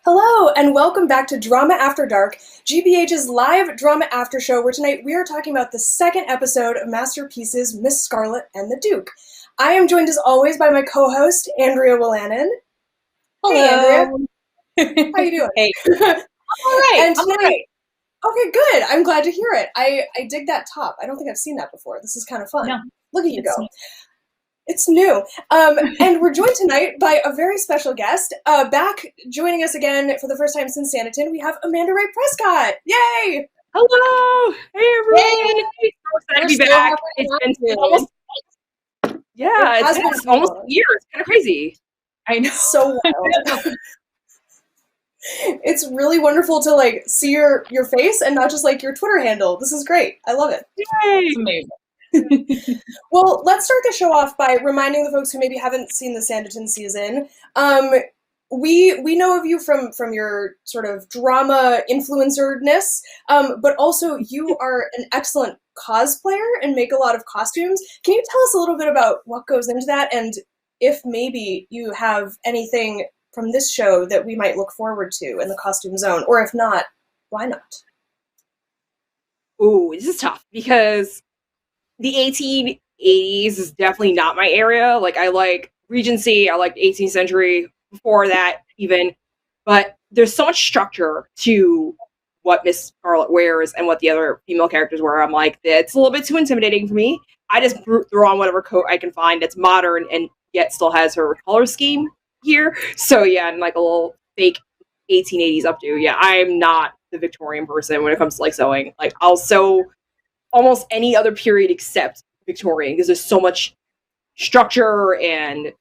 Hello, and welcome back to Drama After Dark, GBH's live drama after show, where tonight we are talking about the second episode of Masterpieces, Miss Scarlet and the Duke. I am joined as always by my co-host, Andrea Willanen. Hello. Hey, Andrea. How you doing? Hey. I'm all right. And tonight, okay, good. I'm glad to hear it. I dig that top. I don't think I've seen that before. This is kind of fun. No, Look at you go. It's new. And we're joined tonight by a very special guest. Back joining us again for the first time since Sanditon, we have Amanda Ray Prescott. Yay! Hello! Hey, everyone! Yay. So excited to be back. It's been almost, it's almost a year. It's kind of crazy. I know. So wild. It's really wonderful to see your face and not just your Twitter handle. This is great. I love it. Yay! It's amazing. Well, let's start the show off by reminding the folks who maybe haven't seen the Sanditon season. We know of you from your sort of drama influencer-ness, but also you are an excellent cosplayer and make a lot of costumes. Can you tell us a little bit about what goes into that, and if maybe you have anything from this show that we might look forward to in the costume zone, or if not, why not? Ooh, this is tough because the 1880s is definitely not my area. I like Regency, I like 18th century, before that even, but there's so much structure to what Miss Scarlet wears and what the other female characters wear. I'm like, it's a little bit too intimidating for me. I just throw on whatever coat I can find that's modern and yet still has her color scheme here. So yeah, and a little fake 1880s updo. Yeah, I'm not the Victorian person when it comes to sewing. I'll sew almost any other period except Victorian because there's so much structure and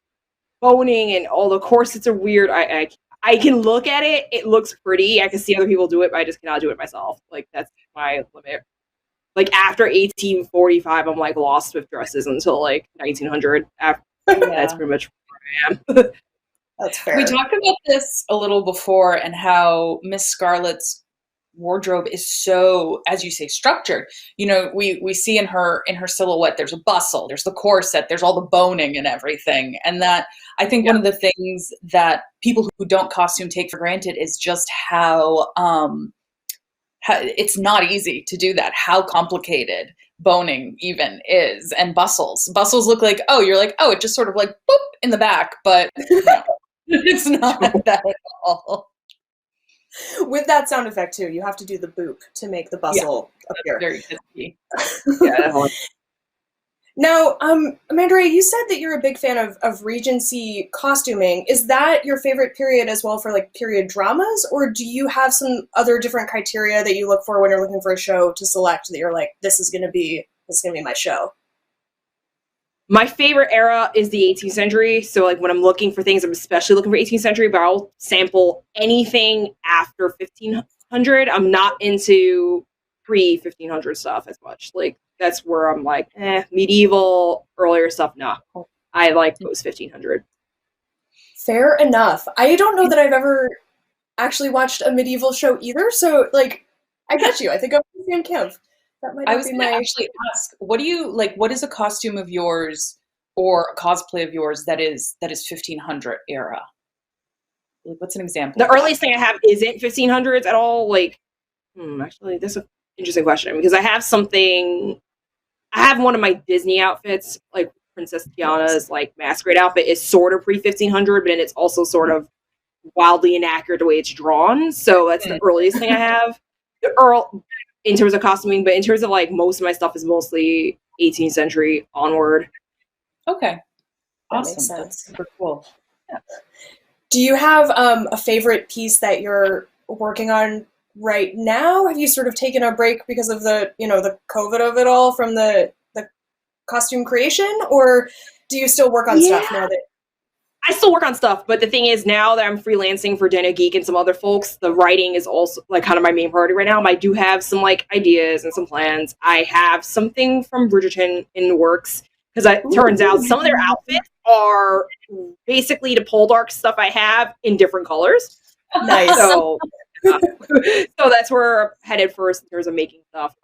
boning and all the corsets are weird. I can look at it. It looks pretty. I can see other people do it, but I just cannot do it myself. That's my limit. After 1845, I'm lost with dresses until 1900. That's pretty much where I am. That's fair. We talked about this a little before and how Miss Scarlet's wardrobe is so, as you say, structured. We see in her silhouette, there's a bustle, there's the corset, there's all the boning and everything. And that, I think one of the things that people who don't costume take for granted is just how it's not easy to do that, how complicated boning even is, and bustles look it just sort of boop in the back, but no, it's not that at all. With that sound effect too, you have to do the boop to make the bustle appear. Very risky. Yeah. Now, Amanda Ray, you said that you're a big fan of Regency costuming. Is that your favorite period as well for period dramas, or do you have some other different criteria that you look for when you're looking for a show to select that you're this is gonna be my show? My favorite era is the 18th century. So when I'm looking for things, I'm especially looking for 18th century, but I'll sample anything after 1500. I'm not into pre-1500 stuff as much. That's where I'm medieval, earlier stuff, no. I like post 1500. Fair enough. I don't know that I've ever actually watched a medieval show either, so I get you. I think I'm in the same camp. I was going to actually ask, what do you what is a costume of yours or a cosplay of yours that is 1500 era? What's an example? The earliest thing I have isn't 1500s at all. Actually, this is an interesting question because I have one of my Disney outfits, Princess Tiana's masquerade outfit is sort of pre-1500, but then it's also sort of wildly inaccurate the way it's drawn. So that's the earliest thing I have. In terms of costuming, but in terms of most of my stuff is mostly 18th century onward. Okay. That Awesome. makes sense. That's super cool. Yeah. Do you have a favorite piece that you're working on right now? Have you sort of taken a break because of the COVID of it all from the costume creation, or do you still work on stuff now that I still work on stuff, but the thing is, now that I'm freelancing for Dana Geek and some other folks, the writing is also kind of my main priority right now. I do have some ideas and some plans. I have something from Bridgerton in the works because it turns out some of their outfits are basically the Poldark stuff I have in different colors. Nice. So that's where I'm headed first in terms of making stuff.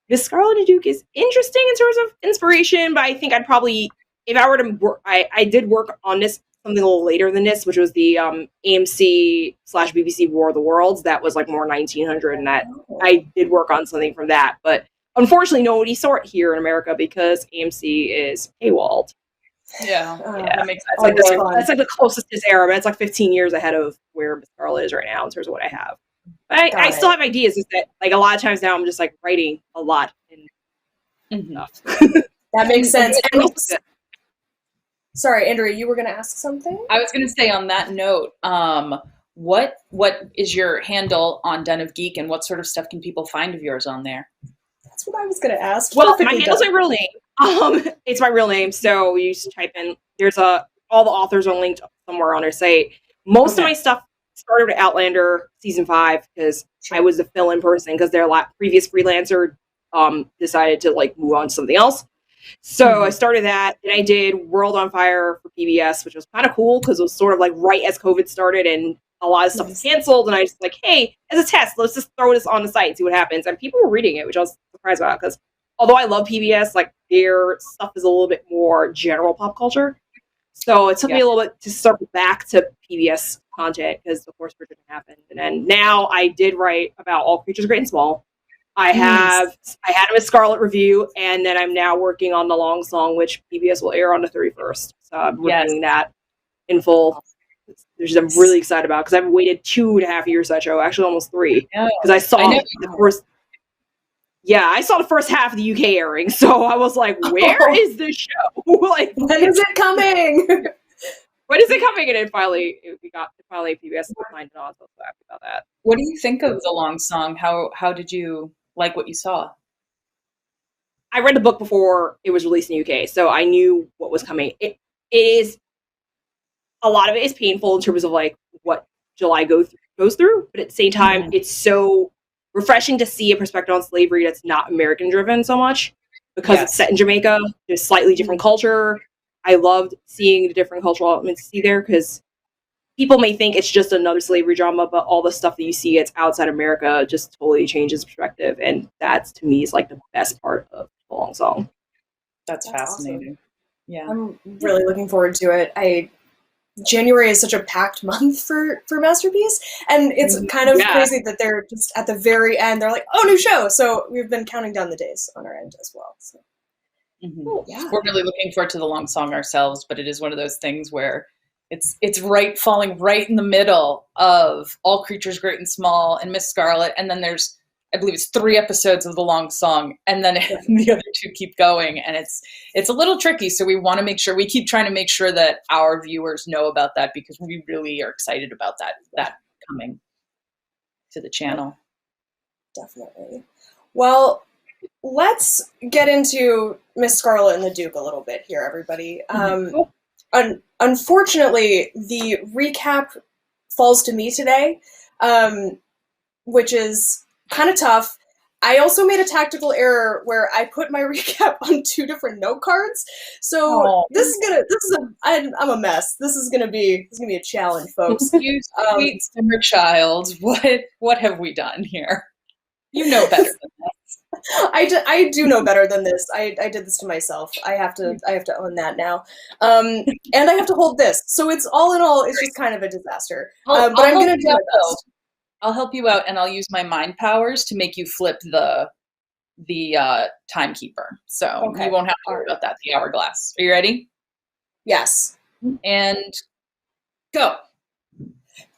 Miss Scarlet The Duke is interesting in terms of inspiration, but I think I'd probably, if I were to work, I did work on this something a little later than this, which was the AMC/BBC War of the Worlds. That was like more 1900, and that I did work on something from that. But unfortunately, nobody saw it here in America because AMC is paywalled. Yeah, that makes sense. That's like the closest to this era, but it's like 15 years ahead of where Miss Scarlet is right now in terms of what I have. But I still have ideas. Is that like a lot of times now I'm just like writing a lot and stuff. That makes sense. And sorry, Andrea, you were going to ask something? I was going to say on that note, what is your handle on Den of Geek, and what sort of stuff can people find of yours on there? That's what I was going to ask. Well, my handle's my real name. It's my real name, so you just type in. There's all the authors are linked somewhere on our site. Most of my stuff started with Outlander season 5 because I was a fill-in person because their previous freelancer decided to like move on to something else. So I started that, and I did World on Fire for PBS, which was kind of cool because it was sort of like right as COVID started and a lot of stuff was canceled. And I just like, hey, as a test, let's just throw this on the site and see what happens. And people were reading it, which I was surprised about because although I love PBS, like their stuff is a little bit more general pop culture. So it took me a little bit to circle back to PBS content because of course Bridgerton happened. And then now I did write about All Creatures Great and Small. I had a Miss Scarlet review, and then I'm now working on the long song, which PBS will air on the 31st. So I'm reviewing that in full. Which I'm really excited about because I've waited 2.5 years for that show, actually almost 3, because I saw the first. Yeah, I saw the first half of the UK airing, so I was like, "Where is this show? Like, when is it coming? When is it coming?" And then finally PBS signed it on. So I'm happy about that. What do you think of the long song? How did you like what you saw? I read the book before it was released in the UK, so I knew what was coming. It is a lot of it is painful in terms of like what July goes through, but at the same time, it's so refreshing to see a perspective on slavery that's not American driven so much because it's set in Jamaica. There's slightly different culture. I loved seeing the different cultural elements you see there because people may think it's just another slavery drama, but all the stuff that you see it's outside America just totally changes perspective, and that's to me is like the best part of the long song. That's fascinating. Awesome. Yeah, I'm really looking forward to it. January is such a packed month for Masterpiece, and it's kind of crazy that they're just at the very end. They're like, "Oh, new show!" So we've been counting down the days on our end as well. So. We're really looking forward to the long song ourselves, but it is one of those things where it's falling right in the middle of All Creatures Great and Small and Miss Scarlet, and then there's, I believe it's 3 episodes of the long song, and then the other 2 keep going, and it's a little tricky. So we keep trying to make sure that our viewers know about that because we really are excited about that coming to the channel. Definitely. Well, let's get into Miss Scarlet and the Duke a little bit here, everybody. Unfortunately, the recap falls to me today, which is kind of tough. I also made a tactical error where I put my recap on 2 different note cards. So I'm a mess. This is gonna be a challenge, folks. You sweet summer child. What have we done here? You know better than this. I do know better than this. I did this to myself. I have to own that now. And I have to hold this. So it's all in all, it's just kind of a disaster. But I'm gonna do my best. I'll help you out, and I'll use my mind powers to make you flip the timekeeper. So you won't have to worry about that. The hourglass. Are you ready? Yes. And go.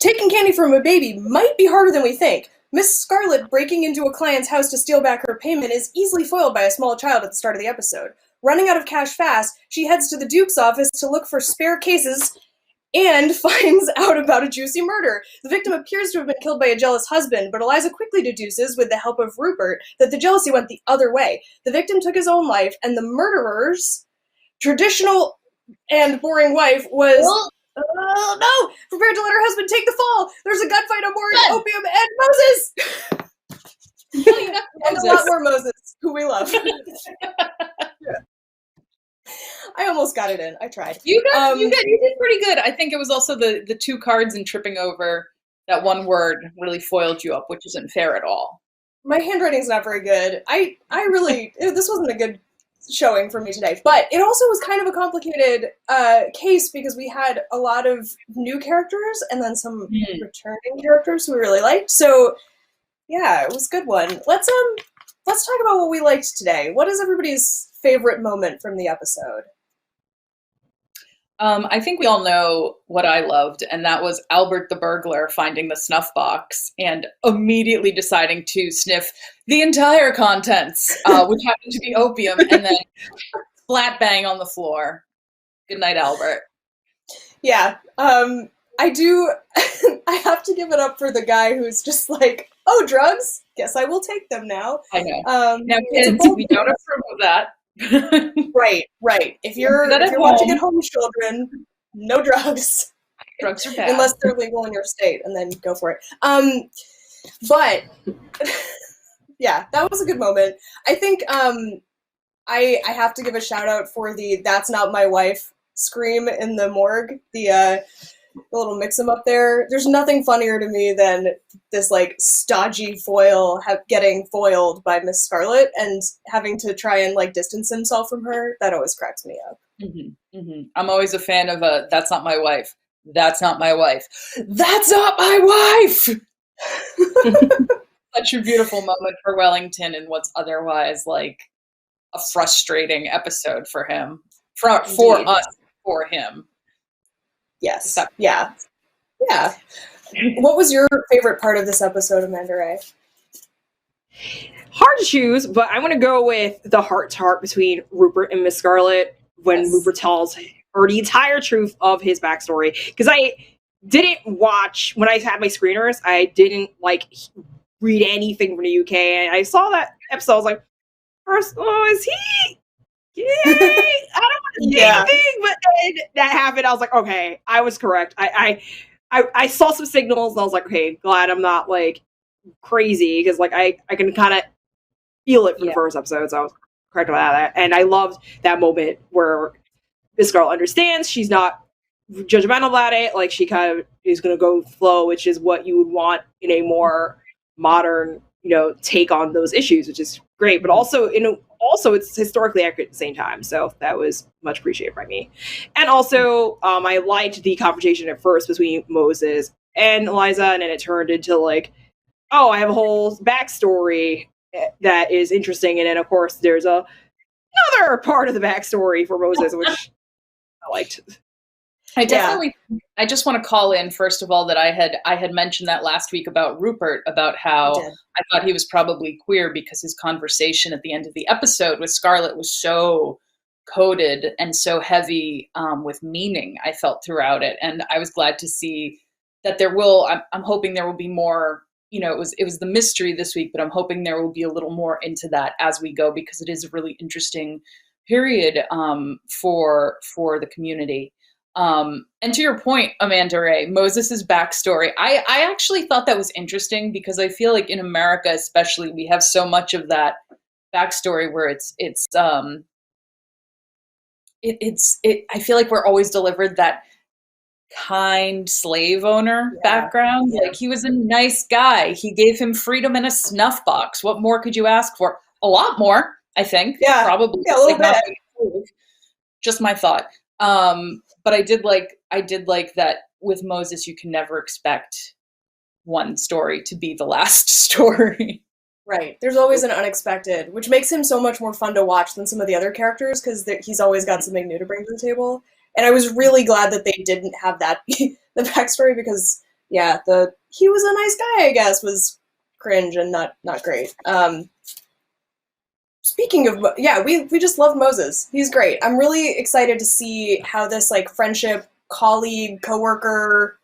Taking candy from a baby might be harder than we think. Miss Scarlet breaking into a client's house to steal back her payment is easily foiled by a small child at the start of the episode. Running out of cash fast, she heads to the Duke's office to look for spare cases and finds out about a juicy murder. The victim appears to have been killed by a jealous husband, but Eliza quickly deduces, with the help of Rupert, that the jealousy went the other way. The victim took his own life, and the murderer's traditional and boring wife was... no! Prepared to let her husband take the fall! There's a gunfight on board Opium and Moses! And a lot more Moses, who we love. I almost got it in. I tried. You did pretty good. I think it was also the 2 cards and tripping over that one word really foiled you up, which isn't fair at all. My handwriting's not very good. I really this wasn't a good showing for me today. But it also was kind of a complicated case because we had a lot of new characters and then some returning characters who we really liked. So yeah, it was a good one. Let's talk about what we liked today. What is everybody's favorite moment from the episode? I think we all know what I loved, and that was Albert the burglar finding the snuff box and immediately deciding to sniff the entire contents, which happened to be opium, and then flat bang on the floor. Good night, Albert. Yeah, I do. I have to give it up for the guy who's just like, oh, drugs? Guess I will take them now. I know. Now, kids, we don't approve of that. Right. If you're watching at home, children, no drugs. Drugs are bad. Unless they're legal in your state, and then go for it. But yeah, that was a good moment. I think I have to give a shout out for the "That's not my wife" scream in the morgue. The little mix 'em up there. There's nothing funnier to me than this like stodgy foil getting foiled by Miss Scarlet and having to try and like distance himself from her. That always cracks me up. I'm always a fan of "That's not my wife. That's not my wife. That's not my wife." Such a beautiful moment for Wellington and what's otherwise like a frustrating episode for him, for us, for him. Yes. Yeah. What was your favorite part of this episode, Amanda Ray? Hard to choose, but I'm going to go with the heart-to-heart between Rupert and Miss Scarlet when Rupert tells her the entire truth of his backstory. Because I didn't watch, when I had my screeners, I didn't like read anything from the UK. And I saw that episode, I was like, first, is he? Yay! I don't want to say anything, but then that happened. I was like, okay, I was correct. I saw some signals, and I was like, okay, glad I'm not like crazy because like I can kind of feel it from the first episode. So I was correct about that, and I loved that moment where this girl understands she's not judgmental about it. Like she kind of is going to go with the flow, which is what you would want in a more modern, take on those issues, which is great. But also it's historically accurate at the same time. So that was much appreciated by me. And also, I liked the confrontation at first between Moses and Eliza, and then it turned into like, oh, I have a whole backstory that is interesting. And then, of course, there's another part of the backstory for Moses, which I liked. I just want to call in, first of all, that I had mentioned that last week about Rupert, about how I thought he was probably queer because his conversation at the end of the episode with Scarlet was so coded and so heavy with meaning, I felt throughout it. And I was glad to see that I'm hoping there will be more, it was the mystery this week, but I'm hoping there will be a little more into that as we go, because it is a really interesting period for the community. And to your point, Amanda Ray, Moses's backstory, I actually thought that was interesting because I feel like in America, especially, we have so much of that backstory where I feel like we're always delivered that kind slave owner background. Like he was a nice guy. He gave him freedom in a snuff box. What more could you ask for? A lot more, I think. Yeah, probably. Yeah, a little bit. Just my thought. But I did like that with Moses, you can never expect one story to be the last story. Right. There's always an unexpected, which makes him so much more fun to watch than some of the other characters because he's always got something new to bring to the table. And I was really glad that they didn't have that be the backstory because, he was a nice guy, I guess, was cringe and not great. Speaking of, we just love Moses. He's great. I'm really excited to see how this like friendship, colleague, coworker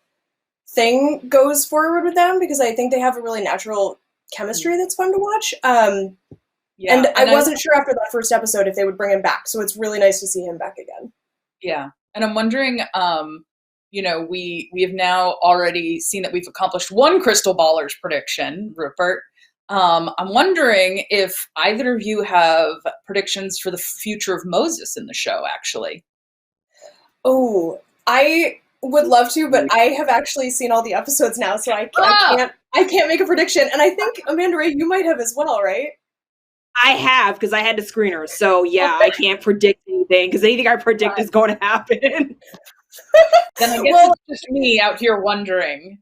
thing goes forward with them because I think they have a really natural chemistry that's fun to watch. And I wasn't sure after that first episode if they would bring him back, so it's really nice to see him back again. Yeah, and I'm wondering, we have now already seen that we've accomplished one Crystal Ballers prediction, Rupert. I'm wondering if either of you have predictions for the future of Moses in the show, actually. Oh, I would love to, but I have actually seen all the episodes now, so I can't make a prediction. And I think, Amanda Ray, you might have as well, right? I have, because I had to screen her. So yeah, I can't predict anything, because anything I predict is going to happen. Then I guess Well, it's just me out here wondering.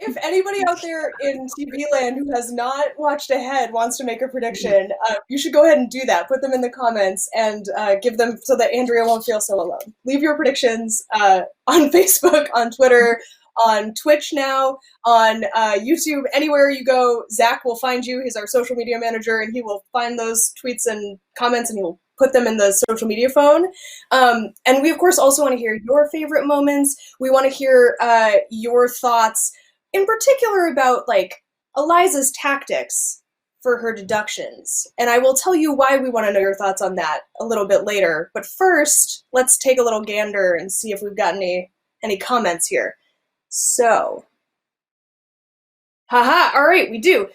if anybody out there in TV land who has not watched ahead wants to make a prediction, you should go ahead and do that. Put them in the comments and give them so that Andrea won't feel so alone. Leave your predictions on Facebook, on Twitter, on Twitch now, on YouTube, anywhere you go. Zach will find you. He's our social media manager, and he will find those tweets and comments, and he will put them in the social media phone. And we, of course, also want to hear your favorite moments. We want to hear your thoughts, in particular about, like, Eliza's tactics for her deductions. And I will tell you why we want to know your thoughts on that a little bit later. But first, let's take a little gander and see if we've got any comments here. So, haha, all right, we do.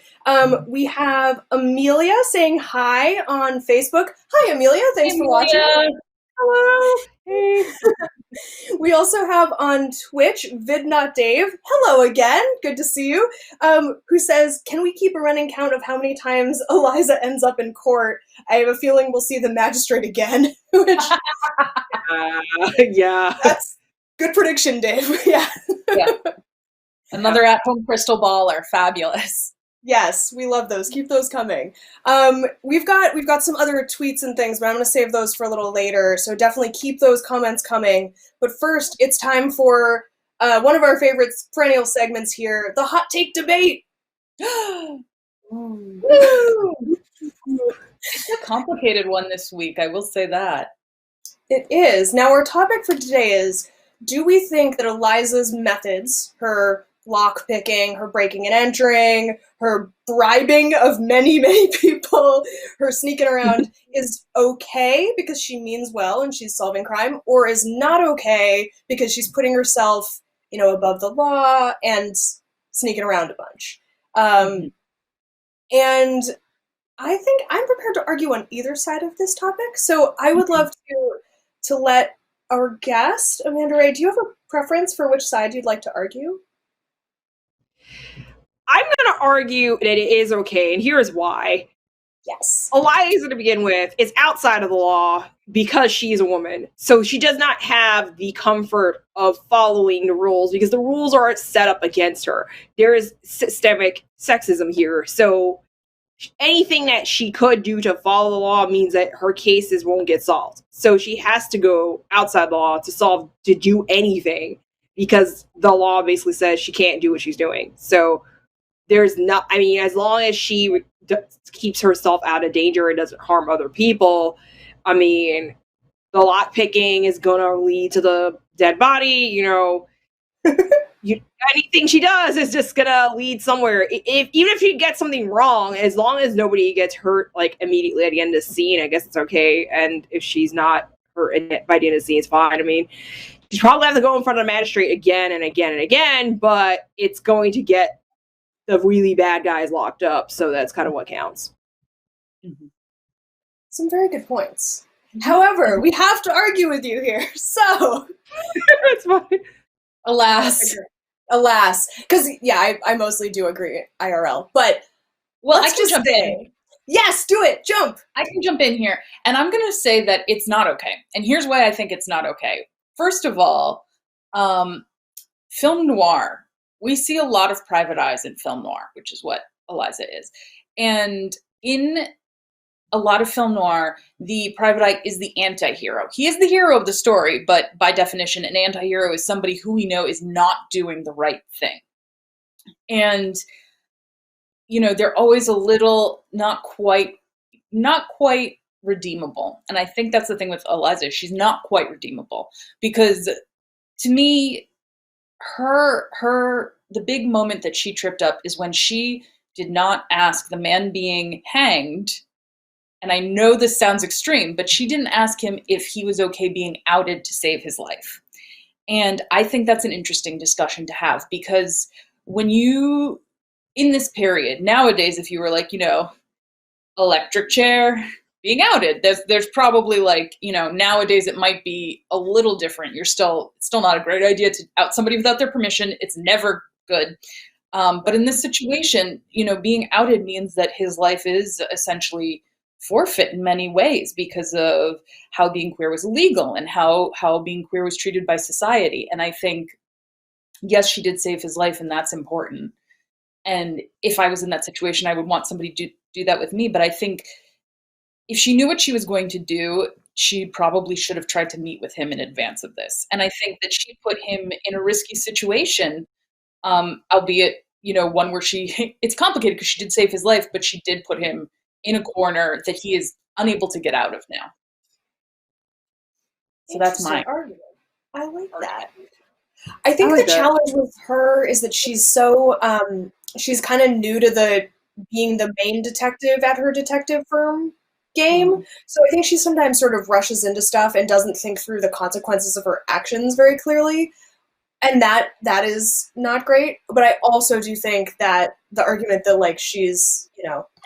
We have Amelia saying hi on Facebook. Hi, Amelia, thanks for watching. Hello. Hey. We also have on Twitch, Vidnot Dave, hello again, good to see you, who says, can we keep a running count of how many times Eliza ends up in court? I have a feeling we'll see the magistrate again. Which, yeah. That's good prediction, Dave. Yeah. Another at-home crystal baller, fabulous. Yes, we love those. Keep those coming. We've got some other tweets and things, but I'm going to save those for a little later. So definitely keep those comments coming. But first, it's time for one of our favorite perennial segments here, the hot take debate. Woo! It's a complicated one this week, I will say that. It is. Now, our topic for today is, do we think that Eliza's methods, her lock-picking, her breaking and entering, her bribing of many, many people, her sneaking around, is okay because she means well and she's solving crime, or is not okay because she's putting herself, above the law and sneaking around a bunch? And I think I'm prepared to argue on either side of this topic, so I would love to let our guest, Amanda Ray, do you have a preference for which side you'd like to argue? I'm going to argue that it is okay, and here's why. Yes. Eliza, to begin with, is outside of the law because she's a woman. So she does not have the comfort of following the rules because the rules are set up against her. There is systemic sexism here. So anything that she could do to follow the law means that her cases won't get solved. So she has to go outside the law to do anything because the law basically says she can't do what she's doing. So there's not, as long as she keeps herself out of danger and doesn't harm other people, the lock picking is going to lead to the dead body, anything she does is just going to lead somewhere. Even if she gets something wrong, as long as nobody gets hurt, like, immediately at the end of the scene, I guess it's okay. And if she's not hurt by the end of the scene, it's fine. She's probably have to go in front of the magistrate again and again and again, but it's going to get the really bad guys locked up, so that's kind of what counts. Some very good points. However, we have to argue with you here, so it's fine. Alas, because I mostly do agree IRL, but I can jump in. Yes, do it. Jump. I can jump in here, and I'm going to say that it's not okay. And here's why I think it's not okay. First of all, film noir. We see a lot of private eyes in film noir, which is what Eliza is. And in a lot of film noir, the private eye is the anti-hero. He is the hero of the story, but by definition, an anti-hero is somebody who we know is not doing the right thing. And, they're always a little not quite redeemable. And I think that's the thing with Eliza. She's not quite redeemable because, to me, the big moment that she tripped up is when she did not ask the man being hanged, and I know this sounds extreme, but she didn't ask him if he was okay being outed to save his life. And I think that's an interesting discussion to have, because when you, in this period, nowadays, if you were like, electric chair, being outed, there's probably nowadays it might be a little different. It's still not a great idea to out somebody without their permission. It's never good. But in this situation, being outed means that his life is essentially forfeit in many ways because of how being queer was illegal and how being queer was treated by society. And I think, yes, she did save his life, and that's important. And if I was in that situation, I would want somebody to do that with me. But I think if she knew what she was going to do, she probably should have tried to meet with him in advance of this. And I think that she put him in a risky situation, albeit, one where it's complicated because she did save his life, but she did put him in a corner that he is unable to get out of now. So that's my argument. I like that. I think the challenge with her is that she's so, she's kind of new to being the main detective at her detective firm game. So I think she sometimes sort of rushes into stuff and doesn't think through the consequences of her actions very clearly. And that is not great. But I also do think that the argument that, like, she's,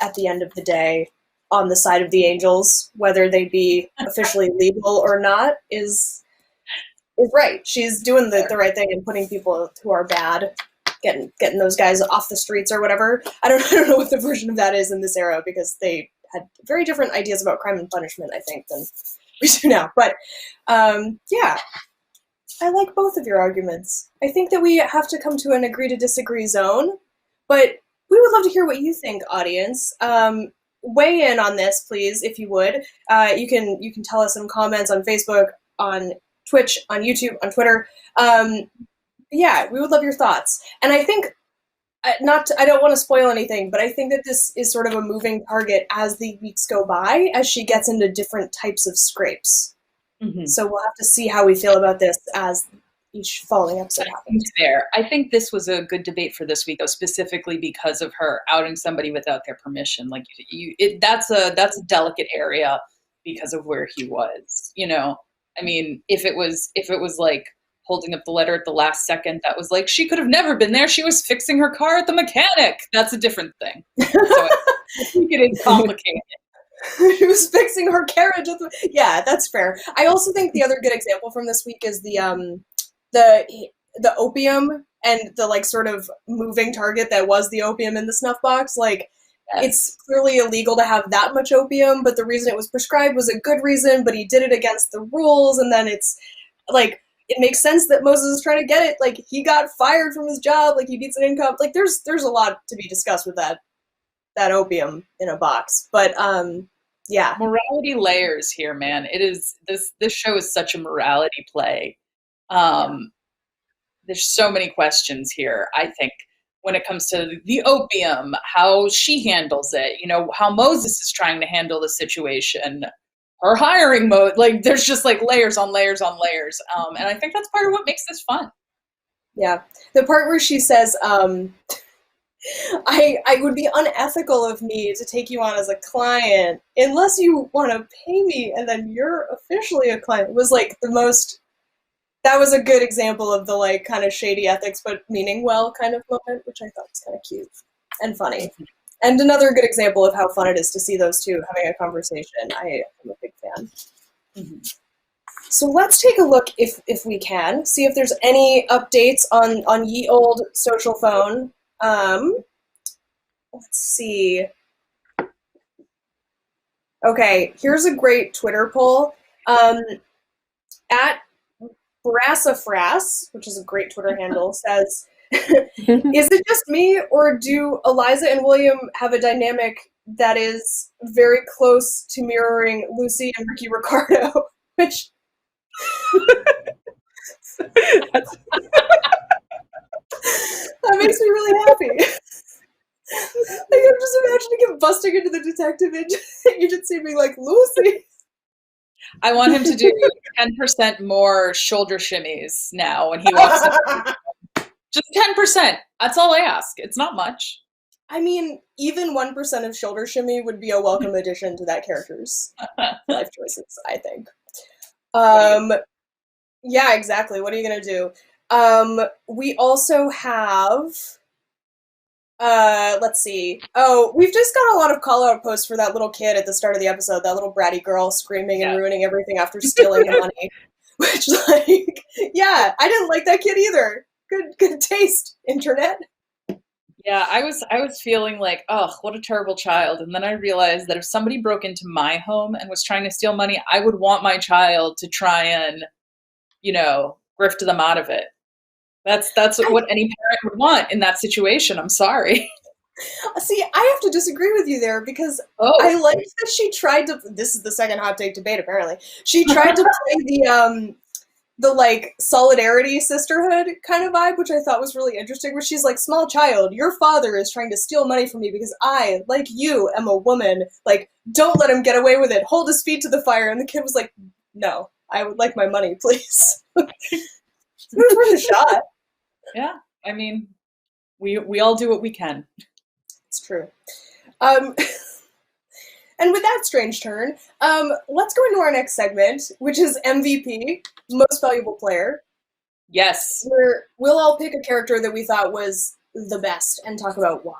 at the end of the day on the side of the angels, whether they be officially legal or not, is right. She's doing the right thing and putting people who are bad, getting those guys off the streets or whatever. I don't know what the version of that is in this era, because they had very different ideas about crime and punishment, I think, than we do now. But yeah, I like both of your arguments. I think that we have to come to an agree to disagree zone, but we would love to hear what you think, audience. Weigh in on this, please, if you would. You can tell us some comments on Facebook, on Twitch, on YouTube, on Twitter. Yeah, we would love your thoughts. And I think, I don't want to spoil anything, but I think that this is sort of a moving target as the weeks go by, as she gets into different types of scrapes. Mm-hmm. So we'll have to see how we feel about this as each following episode happens. Fair. I think this was a good debate for this week, though, specifically because of her outing somebody without their permission. Like, that's a delicate area because of where he was. I mean, if it was like holding up the letter at the last second, that was like, she could have never been there. She was fixing her car at the mechanic. That's a different thing. So I think it is complicated. She was fixing her carriage. Yeah, that's fair. I also think the other good example from this week is the opium and the, like, sort of moving target that was the opium in the snuff box. Like, yes. It's clearly illegal to have that much opium, but the reason it was prescribed was a good reason, but he did it against the rules, and then it's like, it makes sense that Moses is trying to get it. Like, he got fired from his job, like, he needs an income. Like, there's a lot to be discussed with that opium in a box. But yeah. Morality layers here, man. It is this show is such a morality play. There's so many questions here, I think, when it comes to the opium, how she handles it, how Moses is trying to handle the situation, her hiring mode. Like, there's just like layers on layers on layers. And I think that's part of what makes this fun. Yeah. The part where she says, I would be unethical of me to take you on as a client unless you want to pay me, and then you're officially a client, was like that was a good example of the, like, kind of shady ethics but meaning well kind of moment, which I thought was kind of cute and funny. And another good example of how fun it is to see those two having a conversation. I am a big fan. Mm-hmm. So let's take a look, if we can, see if there's any updates on ye old social phone. Let's see. Okay, here's a great Twitter poll. At Brassafras, which is a great Twitter handle, says, is it just me, or do Eliza and William have a dynamic that is very close to mirroring Lucy and Ricky Ricardo? Which that makes me really happy. Like, I'm just imagining him busting into the detective agency and being like, Lucy. I want him to do 10% more shoulder shimmies now when he walks in. Just 10%. That's all I ask. It's not much. I mean, even 1% of shoulder shimmy would be a welcome addition to that character's life choices, I think. Yeah, exactly. What are you going to do? We also have... let's see. Oh, we've just got a lot of call-out posts for that little kid at the start of the episode, that little bratty girl screaming and ruining everything after stealing the money. Which, like, yeah, I didn't like that kid either. Good taste, internet. Yeah, I was feeling like, oh, what a terrible child. And then I realized that if somebody broke into my home and was trying to steal money, I would want my child to try and, grift them out of it. That's what any parent would want in that situation. I'm sorry. See, I have to disagree with you there because I Oh, liked that she tried to. This is the second hot take debate, apparently. She tried to play the like solidarity sisterhood kind of vibe, which I thought was really interesting. Where she's like, "Small child, your father is trying to steal money from me because I, like you, am a woman. Like, don't let him get away with it. Hold his feet to the fire." And the kid was like, "No, I would like my money, please." It was worth a shot. yeah. I mean, we all do what we can. It's true. Um, and with that strange turn, let's go into our next segment, which is MVP, Most Valuable Player, Yes. where we'll all pick a character that we thought was the best and talk about why.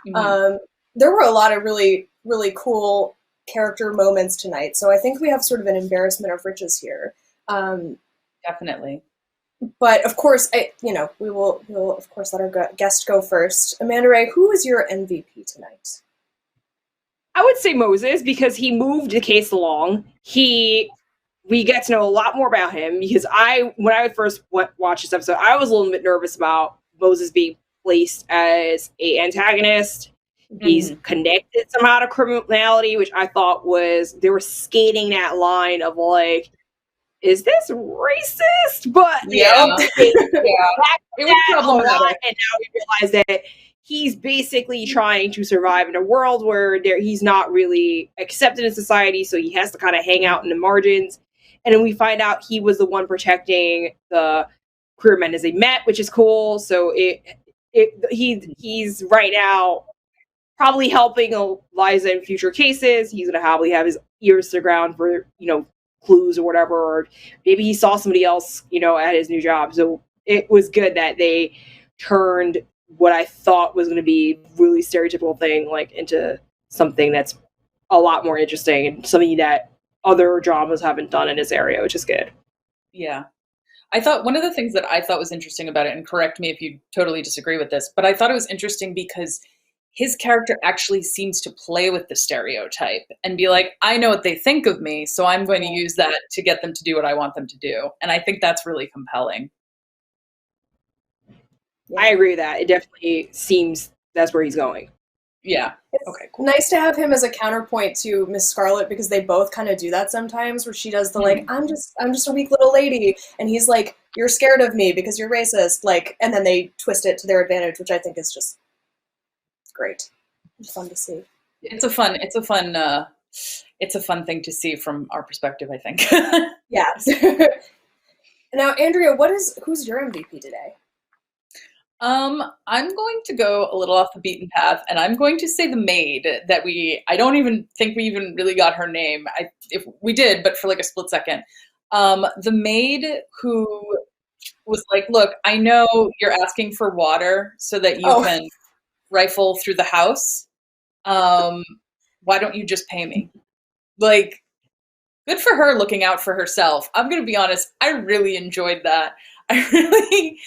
Mhm. There were a lot of really, really cool character moments tonight, so I think we have sort of an embarrassment of riches here. Definitely. But of course, we will of course let our guest go first. Amanda Ray, who is your MVP tonight? I would say Moses because he moved the case along. We get to know a lot more about him because when I first watched this episode, I was a little bit nervous about Moses being placed as a antagonist. He's Mhm. connected somehow to criminality, which I thought they were skating that line of like, is this racist? But Yeah. they Yeah. back It was that a lot, problematic. and now we realize that he's basically trying to survive in a world where he's not really accepted in society, so he has to kind of hang out in the margins. And then we find out he was the one protecting the queer men as they met, which is cool. So he's right now probably helping Eliza in future cases. He's gonna probably have his ears to the ground for clues or whatever, or maybe he saw somebody else at his new job. So it was good that they turned what I thought was going to be really stereotypical thing like into something that's a lot more interesting and something that other dramas haven't done in this area, which is good. Yeah. I thought one of the things that I thought was interesting about it, and correct me if you totally disagree with this, but I thought it was interesting because his character actually seems to play with the stereotype and be like, I know what they think of me, so I'm going to use that to get them to do what I want them to do. And I think that's really compelling. Yeah. I agree with that. It definitely seems that's where he's going. Yeah. It's Okay, cool. nice to have him as a counterpoint to Miss Scarlet because they both kind of do that sometimes where she does the like I'm just a weak little lady and he's like you're scared of me because you're racist like and then they twist it to their advantage, which I think is just great. It's fun to see. It's a fun thing to see from our perspective, I think. Yeah. Now, Andrea, who's your MVP today? I'm going to go a little off the beaten path, and I'm going to say the maid that I don't even think we even really got her name. If we did, but for like a split second. The maid who was like, look, I know you're asking for water so that you can rifle through the house. Why don't you just pay me? Like, good for her looking out for herself. I'm going to be honest, I really enjoyed that. I really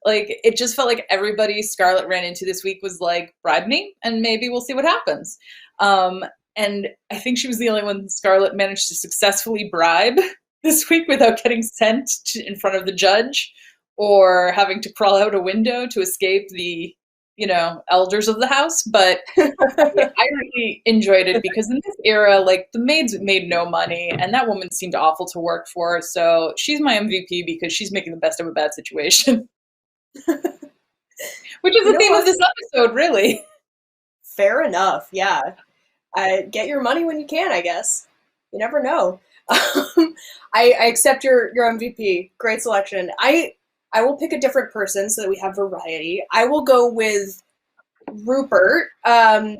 it just felt like everybody Scarlet ran into this week was like, bribe me and maybe we'll see what happens. And I think she was the only one Scarlet managed to successfully bribe this week without getting sent in front of the judge or having to crawl out a window to escape the, elders of the house. But I really enjoyed it because in this era, like the maids made no money and that woman seemed awful to work for. So she's my MVP because she's making the best of a bad situation. Which is the theme of this episode, really. Fair enough. Yeah. Get your money when you can, I guess. You never know. I accept your MVP. Great selection. I will pick a different person so that we have variety. I will go with Rupert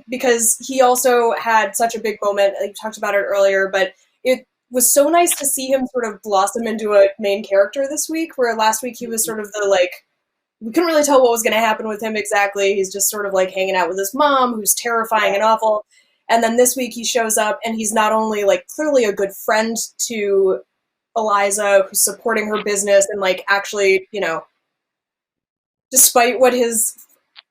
because he also had such a big moment. You talked about it earlier, but it was so nice to see him sort of blossom into a main character this week, where last week he was sort of the we couldn't really tell what was going to happen with him exactly. He's just sort of like hanging out with his mom, who's terrifying and awful. And then this week he shows up and he's not only like clearly a good friend to Eliza, who's supporting her business and like actually, despite what his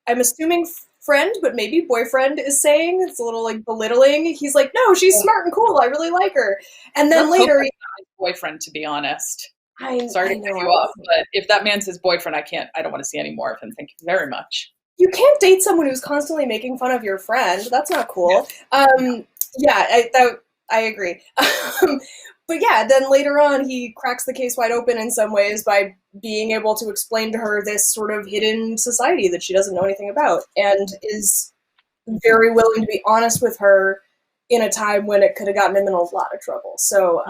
I'm assuming friend, but maybe boyfriend is saying. It's a little like belittling. He's like, no, she's smart and cool. I really like her. And then Let's later, hope it's not his boyfriend, to be honest. Sorry to cut know. you off, but if that man's his boyfriend, I don't want to see any more of him. Thank you very much. You can't date someone who's constantly making fun of your friend. That's not cool. Yeah, I agree. But yeah, then later on, he cracks the case wide open in some ways by being able to explain to her this sort of hidden society that she doesn't know anything about, and is very willing to be honest with her in a time when it could have gotten him in a lot of trouble. So,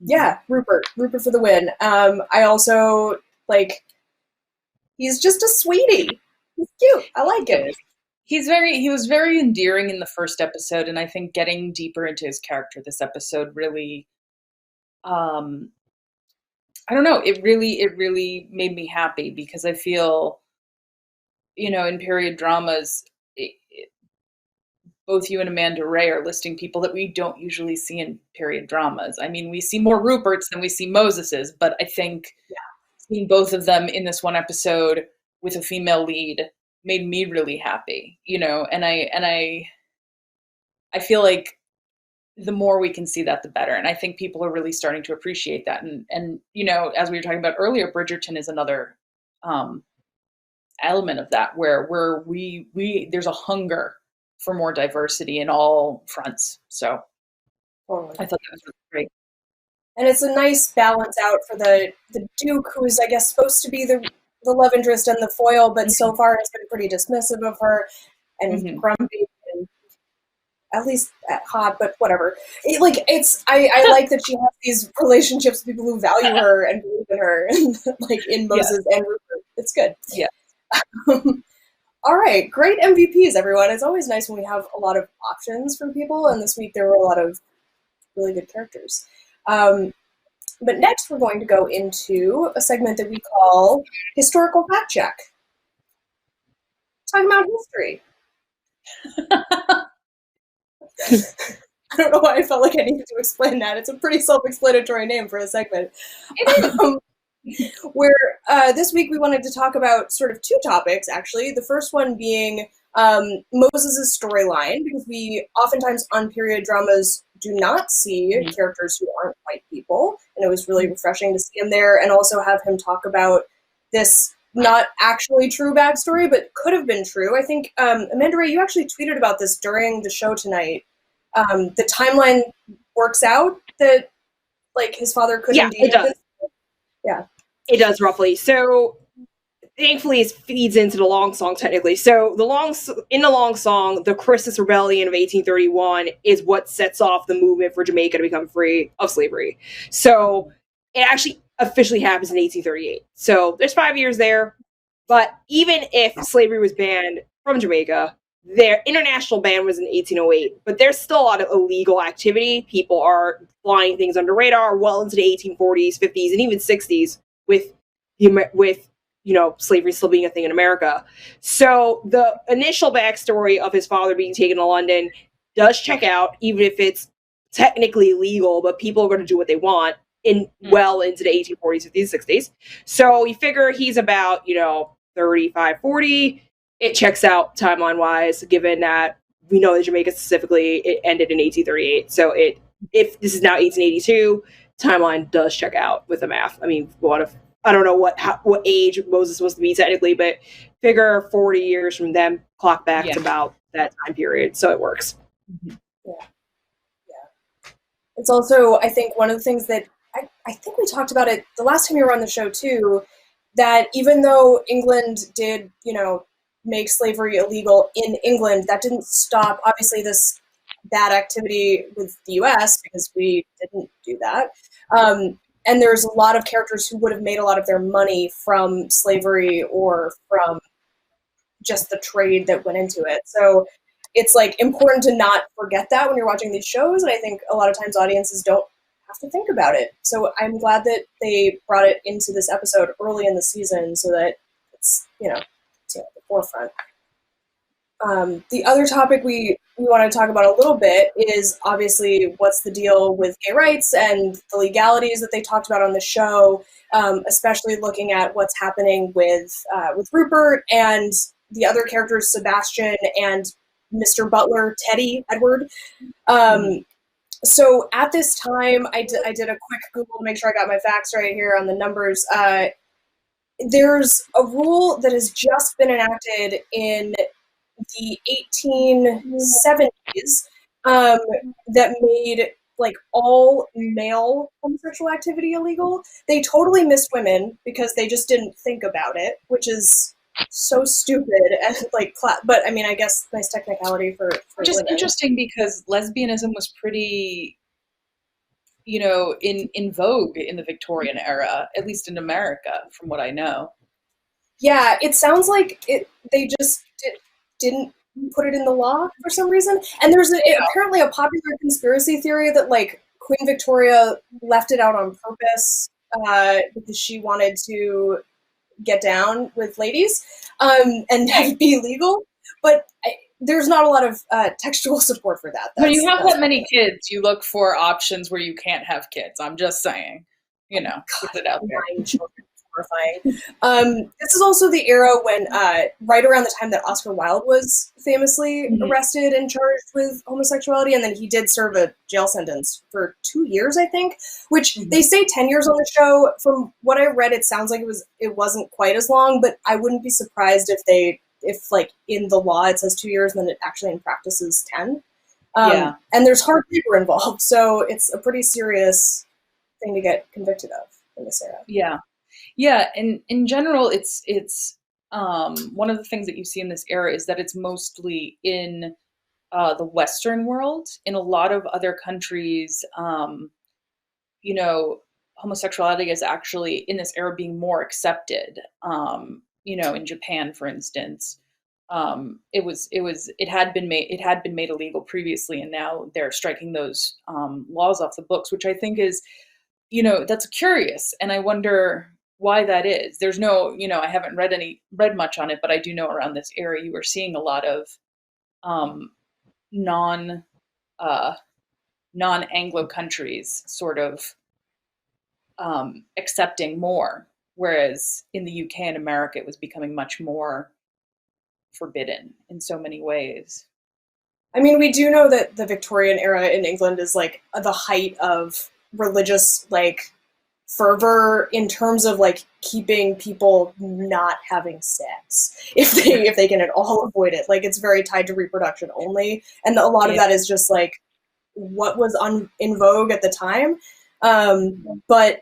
yeah, Rupert for the win. I also, like, he's just a sweetie. He's cute. I like him. He was very endearing in the first episode, and I think getting deeper into his character this episode really, I don't know, it really made me happy, because I feel, in period dramas, both you and Amanda Ray are listing people that we don't usually see in period dramas. I mean, we see more Ruperts than we see Moseses, but I think seeing both of them in this one episode with a female lead made me really happy, and I feel like the more we can see that, the better. And I think people are really starting to appreciate that. And as we were talking about earlier, Bridgerton is another element of that, where we there's a hunger for more diversity in all fronts. So I thought that was really great. And it's a nice balance out for the Duke, who's, I guess, supposed to be the love interest and the foil, but so far has been pretty dismissive of her and grumpy and at least hot, but whatever. I like that she has these relationships with people who value her and believe in her, like in Moses and Rupert. It's good. Yeah. All right, great MVPs, everyone. It's always nice when we have a lot of options from people, and this week there were a lot of really good characters. But next we're going to go into a segment that we call Historical Fact Check. Talking about history. I don't know why I felt like I needed to explain that. It's a pretty self-explanatory name for a segment. Where this week we wanted to talk about sort of two topics, actually. The first one being Moses' storyline, because we oftentimes on period dramas do not see characters who aren't white people, and it was really refreshing to see him there, and also have him talk about this not actually true backstory, but could have been true. I think, Amanda Ray, you actually tweeted about this during the show tonight. The timeline works out that, like, his father could indeed... it does. Yeah. It does, roughly. So, thankfully, it feeds into the long song, technically. So, in the long song, the Christmas Rebellion of 1831 is what sets off the movement for Jamaica to become free of slavery. So, it actually officially happens in 1838. So, there's 5 years there. But even if slavery was banned from Jamaica, their international ban was in 1808. But there's still a lot of illegal activity. People are flying things under radar well into the 1840s, 50s, and even 60s with slavery still being a thing in America. So the initial backstory of his father being taken to London does check out, even if it's technically illegal, but people are going to do what they want well into the 1840s, 50s, 60s. So you figure he's about, 35, 40. It checks out timeline-wise, given that we know that Jamaica specifically, it ended in 1838. So if this is now 1882, timeline does check out with the math. I mean, I don't know what age Moses was to be technically, but figure 40 years from them, clock back to about that time period. So it works. Yeah. It's also, I think, one of the things that I think we talked about it the last time you were on the show too, that even though England did, make slavery illegal in England, that didn't stop, obviously, this bad activity with the US, because we didn't do that. And there's a lot of characters who would have made a lot of their money from slavery or from just the trade that went into it. So it's like important to not forget that when you're watching these shows. And I think a lot of times audiences don't have to think about it. So I'm glad that they brought it into this episode early in the season so that it's, it's at the forefront. The other topic we want to talk about a little bit is obviously what's the deal with gay rights and the legalities that they talked about on the show, especially looking at what's happening with Rupert and the other characters, Sebastian and Mr. Butler, Teddy Edward. So at this time, I did a quick Google to make sure I got my facts right here on the numbers. There's a rule that has just been enacted in the 1870s that made like all male homosexual activity illegal. They totally missed women because they just didn't think about it, which is so stupid and like but I mean, I guess nice technicality for which is women. interesting because lesbianism was pretty, you know, in vogue in the Victorian era, at least in America, from what I know. Yeah, it sounds like they just didn't put it in the law for some reason. And there's apparently a popular conspiracy theory that like Queen Victoria left it out on purpose because she wanted to get down with ladies and have it be legal. But there's not a lot of textual support for that. When you have that many kids, you look for options where you can't have kids. I'm just saying, you know, put it out there. Horrifying. This is also the era when, right around the time that Oscar Wilde was famously arrested and charged with homosexuality, and then he did serve a jail sentence for 2 years, I think, which they say 10 years on the show. From what I read, it sounds like it wasn't quite as long, but I wouldn't be surprised if like in the law it says 2 years and then it actually in practice is 10. And there's hard labor involved, so it's a pretty serious thing to get convicted of in this era. Yeah, and in general, it's one of the things that you see in this era is that it's mostly in the Western world. In a lot of other countries, you know, homosexuality is actually in this era being more accepted. You know, in Japan, for instance, it had been made illegal previously, and now they're striking those laws off the books, which I think is, you know, that's curious, and I wonder why that is. There's no, you know, I haven't read much on it, but I do know around this era you were seeing a lot of non-Anglo countries sort of accepting more, whereas in the UK and America it was becoming much more forbidden in so many ways. I mean, we do know that the Victorian era in England is like the height of religious like fervor in terms of like keeping people not having sex if they can at all avoid it. Like it's very tied to reproduction only, and a lot of that is just like what was in vogue at the time. But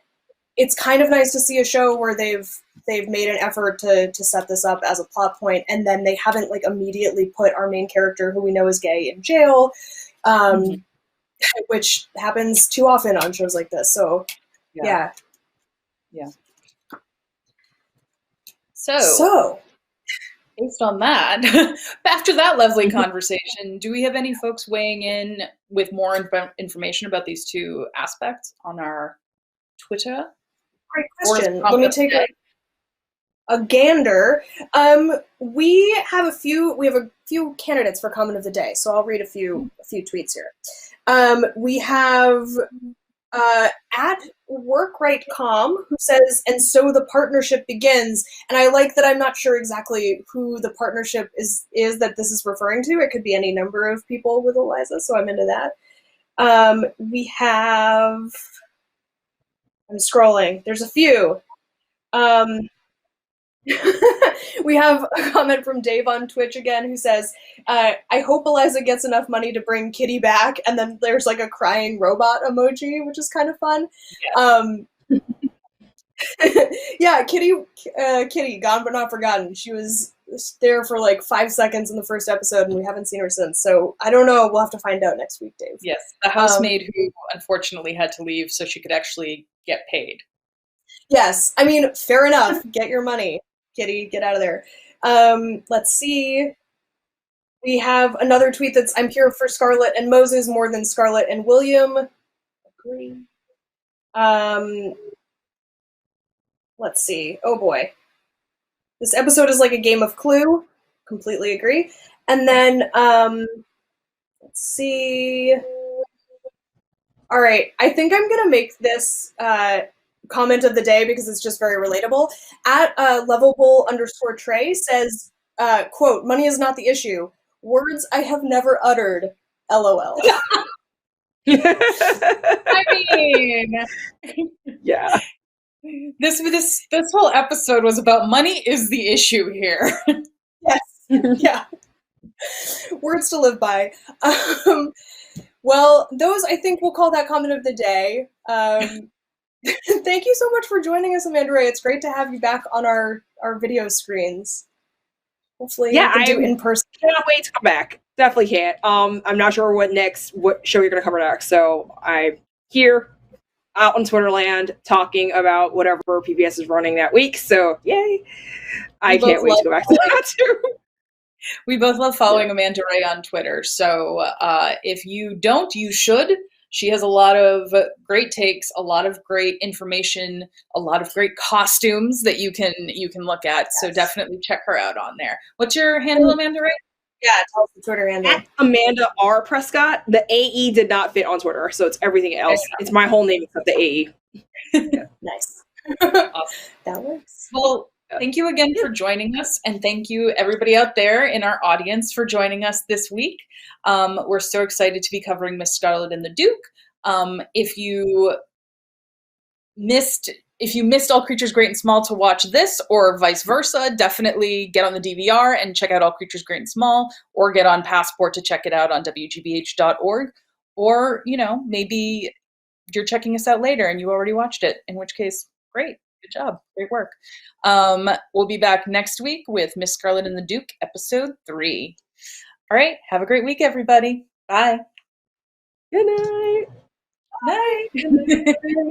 it's kind of nice to see a show where they've made an effort to set this up as a plot point, and then they haven't like immediately put our main character, who we know is gay, in jail, which happens too often on shows like this. So yeah. So based on that, after that lovely conversation, do we have any folks weighing in with more information about these two aspects on our Twitter? Great question. Let me take a gander. We have a few candidates for comment of the day, so I'll read a few tweets here. We have at WorkRightCom, who says, "And so the partnership begins." And I like that I'm not sure exactly who the partnership is that this is referring to. It could be any number of people with Eliza, so I'm into that. We have, I'm scrolling, there's a few. We have a comment from Dave on Twitch again, who says, I hope Eliza gets enough money to bring Kitty back, and then there's like a crying robot emoji, which is kind of fun. Yeah, Kitty, gone but not forgotten. She was there for like 5 seconds in the first episode, and we haven't seen her since, so I don't know. We'll have to find out next week, Dave. Yes, the housemaid who unfortunately had to leave so she could actually get paid. Yes, I mean, fair enough. Get your money, Kitty. Get out of there. Let's see. We have another tweet that's, "I'm here for Scarlet and Moses more than Scarlet and William." Agree. Let's see. Oh boy. This episode is like a game of Clue. Completely agree. And then, let's see. All right. I think I'm going to make this comment of the day because it's just very relatable. At lovable_Trey says, quote, money is not the issue. Words I have never uttered. LOL. I mean, Yeah. this whole episode was about money is the issue here. Yes. Yeah. Words to live by. Well, those, I think we'll call that comment of the day. Thank you so much for joining us, Amanda Ray. It's great to have you back on our video screens. Hopefully Yeah, we can do in person. Cannot wait to come back. Definitely can't. I'm not sure what show you're gonna cover next. So I'm here out on Twitterland talking about whatever PBS is running that week. So yay! I can't wait to go back to that too. We both love following Amanda Ray on Twitter. So if you don't, you should. She has a lot of great takes, a lot of great information, a lot of great costumes that you can look at. So definitely check her out on there. What's your handle, Amanda Ray? Yeah, tell us the Twitter handle. At Amanda R. Prescott. The AE did not fit on Twitter, so it's everything else. It's my whole name except the AE. Nice. Awesome. That works. Well, thank you again for joining us, and thank you everybody out there in our audience for joining us this week. We're so excited to be covering Miss Scarlet and the Duke. If you missed All Creatures Great and Small to watch this, or vice versa, definitely get on the DVR and check out All Creatures Great and Small, or get on Passport to check it out on WGBH.org. Or, maybe you're checking us out later and you already watched it, in which case, great. Good job. Great work. We'll be back next week with Miss Scarlet and the Duke, episode 3. All right. Have a great week, everybody. Bye. Good night. Night. Good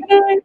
night.